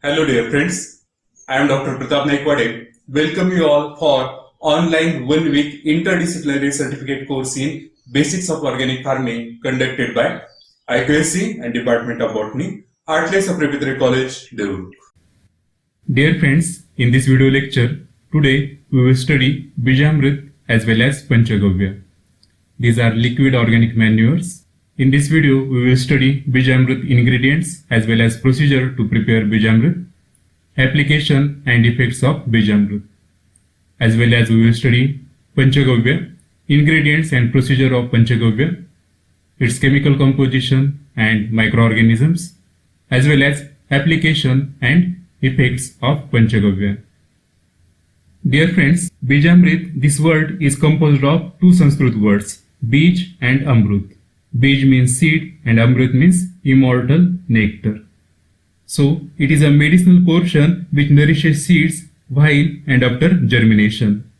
Hello dear friends, I am Dr. Pratap Naikwade. Welcome you all for online 1 week interdisciplinary certificate course in Basics of Organic Farming conducted by IQSC and Department of Botany, Heartless of Preparatory College, Devur. Dear friends, in this video lecture, today we will study Bijamrit as well as Panchagavya. These are liquid organic manures. In this video, we will study Bijamrit ingredients as well as procedure to prepare Bijamrit, application and effects of Bijamrit. As well as we will study Panchagavya, ingredients and procedure of Panchagavya, its chemical composition and microorganisms, as well as application and effects of Panchagavya. Dear friends, Bijamrit, this word is composed of two Sanskrit words, Bij and Amrut. Bij means seed and Amrut means immortal nectar. So, it is a medicinal portion which nourishes seeds while and after germination.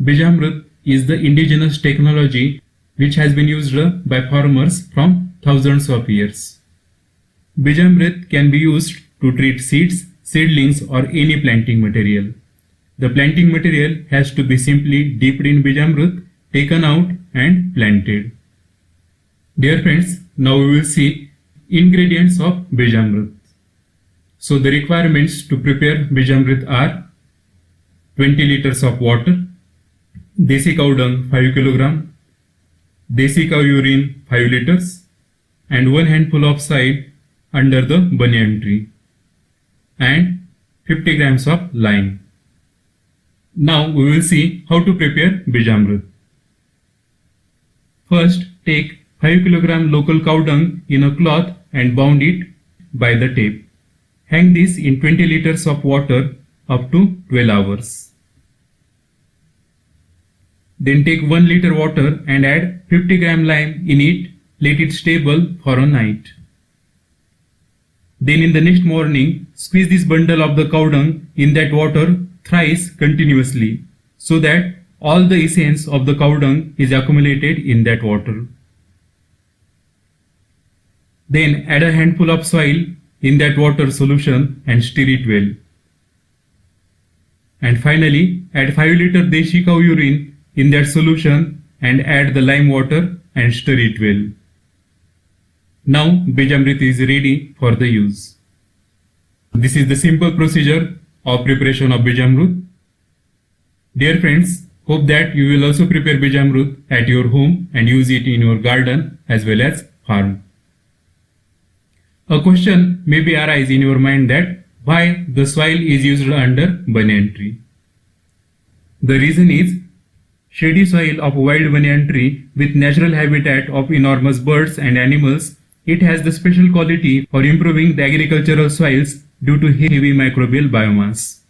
Bijamrit is the indigenous technology which has been used by farmers from thousands of years. Bijamrit can be used to treat seeds, seedlings or any planting material. The planting material has to be simply dipped in Bijamrit, taken out and planted. Dear friends, now we will see ingredients of Bijamrit. So the requirements to prepare Bijamrit are 20 liters of water, desi cow dung 5 kg, desi cow urine 5 liters and 1 handful of soil under the banyan tree and 50 grams of lime. Now we will see how to prepare Bijamrit. First, take 5 kg local cow dung in a cloth and bound it by the tape. Hang this in 20 liters of water up to 12 hours. Then take 1 liter water and add 50 gram lime in it. Let it stable for a night. Then in the next morning, squeeze this bundle of the cow dung in that water thrice continuously so that all the essence of the cow dung is accumulated in that water. Then add a handful of soil in that water solution and stir it well. And finally, add 5 liter deshi cow urine in that solution and add the lime water and stir it well. Now Bijamrit is ready for the use. This is the simple procedure of preparation of Bijamrit. Dear friends, hope that you will also prepare Bijamrit at your home and use it in your garden as well as farm. A question may be arise in your mind that why the soil is used under banyan tree. The reason is shady soil of wild banyan tree with natural habitat of enormous birds and animals, it has the special quality for improving the agricultural soils due to heavy microbial biomass.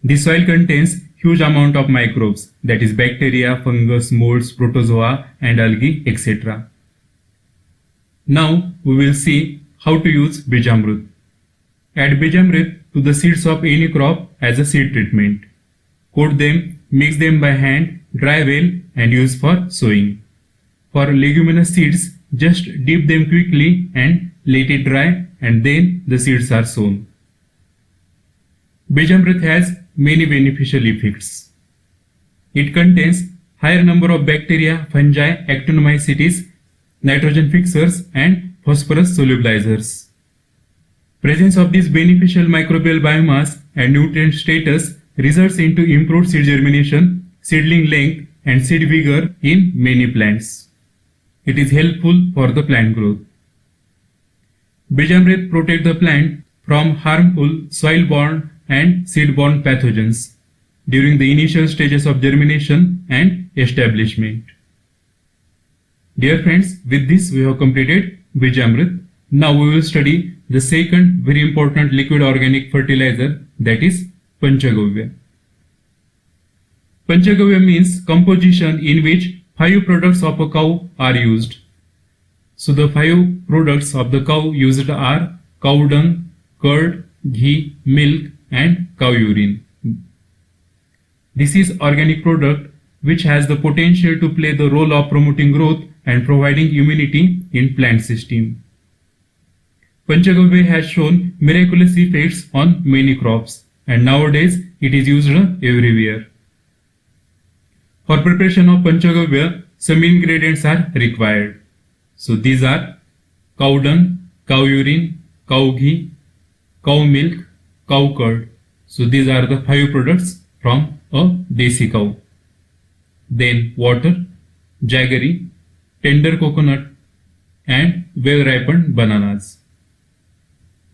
This soil contains huge amount of microbes, that is bacteria, fungus, molds, protozoa and algae, etc. Now we will see how to use Bijamrit. Add Bijamrit to the seeds of any crop as a seed treatment. Coat them, mix them by hand, dry well and use for sowing. For leguminous seeds, just dip them quickly and let it dry and then the seeds are sown. Bijamrit has many beneficial effects. It contains higher number of bacteria, fungi, actinomycetes, nitrogen fixers and phosphorus solubilizers. Presence of this beneficial microbial biomass and nutrient status results into improved seed germination, seedling length and seed vigor in many plants. It is helpful for the plant growth. Bijamrit protects the plant from harmful soil-borne and seed-borne pathogens during the initial stages of germination and establishment. Dear friends, with this we have completed Bijamrit. Now we will study the second very important liquid organic fertilizer, that is Panchagavya. Panchagavya means composition in which 5 products of a cow are used. So the 5 products of the cow used are cow dung, curd, ghee, milk and cow urine. This is organic product which has the potential to play the role of promoting growth and providing immunity in plant system. Panchagavya has shown miraculous effects on many crops, and nowadays it is used everywhere. For preparation of Panchagavya, some ingredients are required. So these are cow dung, cow urine, cow ghee, cow milk, cow curd. So these are the 5 products from a desi cow. Then water, jaggery, tender coconut and well ripened bananas.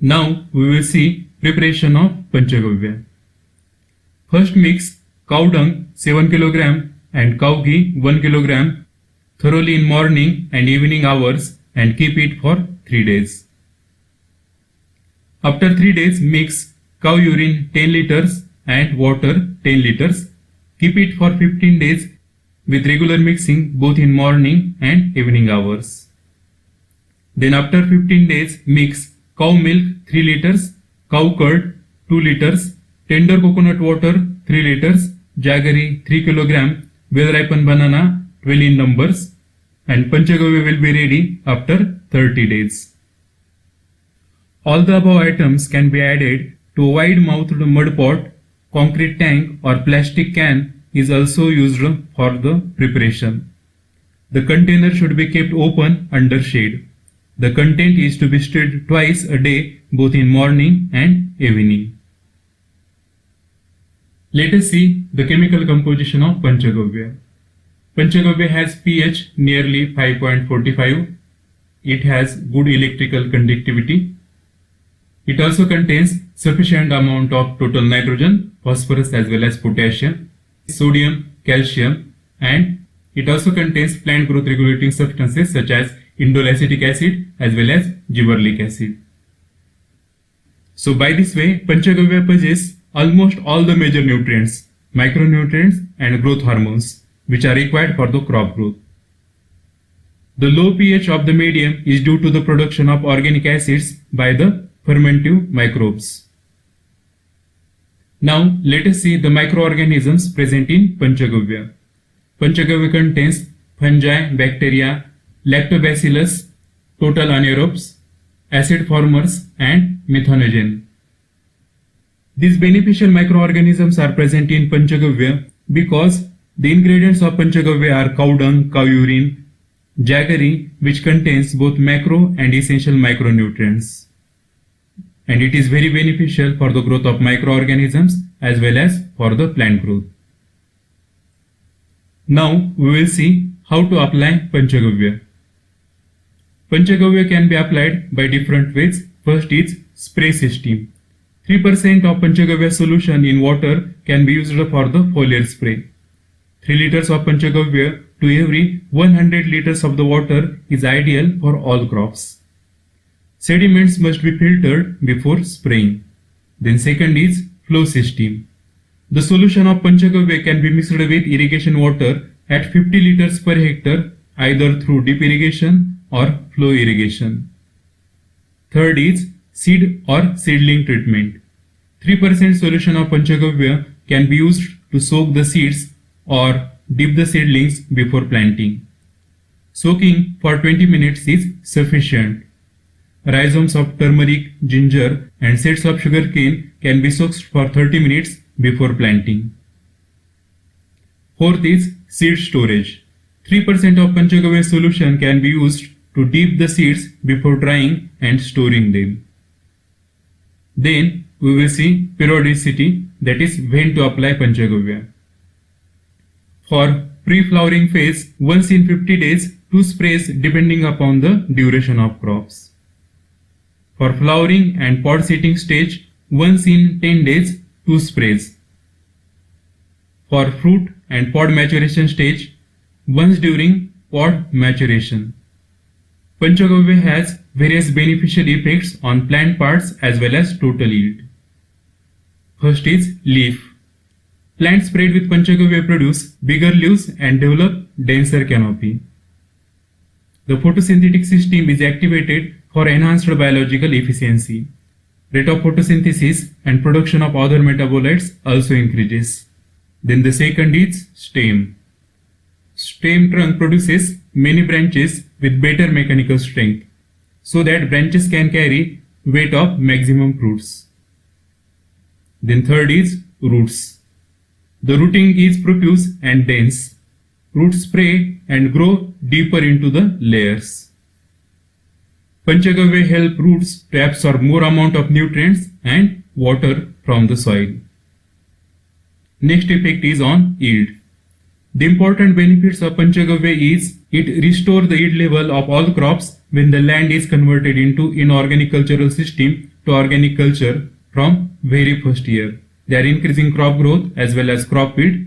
Now we will see preparation of Panchagavya. First mix cow dung 7 kg and cow ghee 1 kg thoroughly in morning and evening hours and keep it for 3 days. After 3 days mix cow urine 10 liters and water 10 liters. Keep it for 15 days with regular mixing both in morning and evening hours. Then after 15 days mix cow milk 3 liters, cow curd 2 liters, tender coconut water 3 liters, jaggery 3 kg, well ripened banana 12 in numbers, and Panchagavya will be ready after 30 days. All the above items can be added to a wide-mouthed mud pot, concrete tank or plastic can is also used for the preparation. The container should be kept open under shade. The content is to be stirred twice a day, both in morning and evening. Let us see the chemical composition of Panchagavya. Panchagavya has pH nearly 5.45. It has good electrical conductivity. It also contains sufficient amount of total nitrogen, phosphorus as well as potassium, sodium, calcium, and it also contains plant growth regulating substances such as indole acetic acid as well as gibberellic acid. So by this way, Panchagavya possesses almost all the major nutrients, micronutrients and growth hormones which are required for the crop growth. The low pH of the medium is due to the production of organic acids by the fermentive microbes. Now let us see the microorganisms present in Panchagavya. Panchagavya contains fungi, bacteria, lactobacillus, total anaerobes, acid formers and methanogen. These beneficial microorganisms are present in Panchagavya because the ingredients of Panchagavya are cow dung, cow urine, jaggery which contains both macro and essential micronutrients. And it is very beneficial for the growth of microorganisms as well as for the plant growth. Now we will see how to apply Panchagavya. Panchagavya can be applied by different ways. First is spray system. 3% of Panchagavya solution in water can be used for the foliar spray. 3 liters of Panchagavya to every 100 liters of the water is ideal for all crops. Sediments must be filtered before spraying. Then second is flow system. The solution of Panchagavya can be mixed with irrigation water at 50 liters per hectare either through deep irrigation or flow irrigation. Third is seed or seedling treatment. 3% solution of Panchagavya can be used to soak the seeds or dip the seedlings before planting. Soaking for 20 minutes is sufficient. Rhizomes of turmeric, ginger and seeds of sugarcane can be soaked for 30 minutes before planting. Fourth is seed storage. 3% of Panchagavya solution can be used to dip the seeds before drying and storing them. Then we will see periodicity, that is when to apply Panchagavya. For pre-flowering phase, once in 50 days, 2 sprays depending upon the duration of crops. For flowering and pod setting stage, once in 10 days, 2 sprays. For fruit and pod maturation stage, once during pod maturation. Panchagavya has various beneficial effects on plant parts as well as total yield. First is leaf. Plants sprayed with Panchagavya produce bigger leaves and develop denser canopy. The photosynthetic system is activated for enhanced biological efficiency. Rate of photosynthesis and production of other metabolites also increases. Then the second is stem. Stem trunk produces many branches with better mechanical strength. so that branches can carry weight of maximum fruits. Then third is roots. The rooting is profuse and dense. Roots spray and grow deeper into the layers. Panchagavya help roots to absorb more amount of nutrients and water from the soil. Next effect is on yield. The important benefits of Panchagavya is it restores the yield level of all crops when the land is converted into inorganic cultural system to organic culture from very first year. They are increasing crop growth as well as crop yield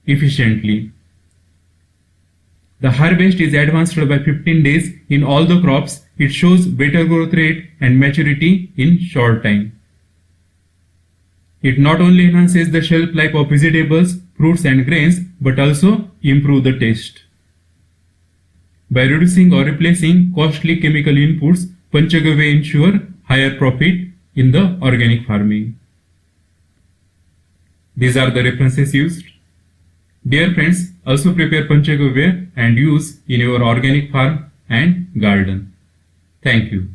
efficiently. The harvest is advanced by 15 days in all the crops. It shows better growth rate and maturity in short time. It not only enhances the shelf life of vegetables, fruits and grains, but also improve the taste. By reducing or replacing costly chemical inputs, Panchagavya ensure higher profit in the organic farming. These are the references used. Dear friends, also prepare Panchagavya and use in your organic farm and garden. Thank you.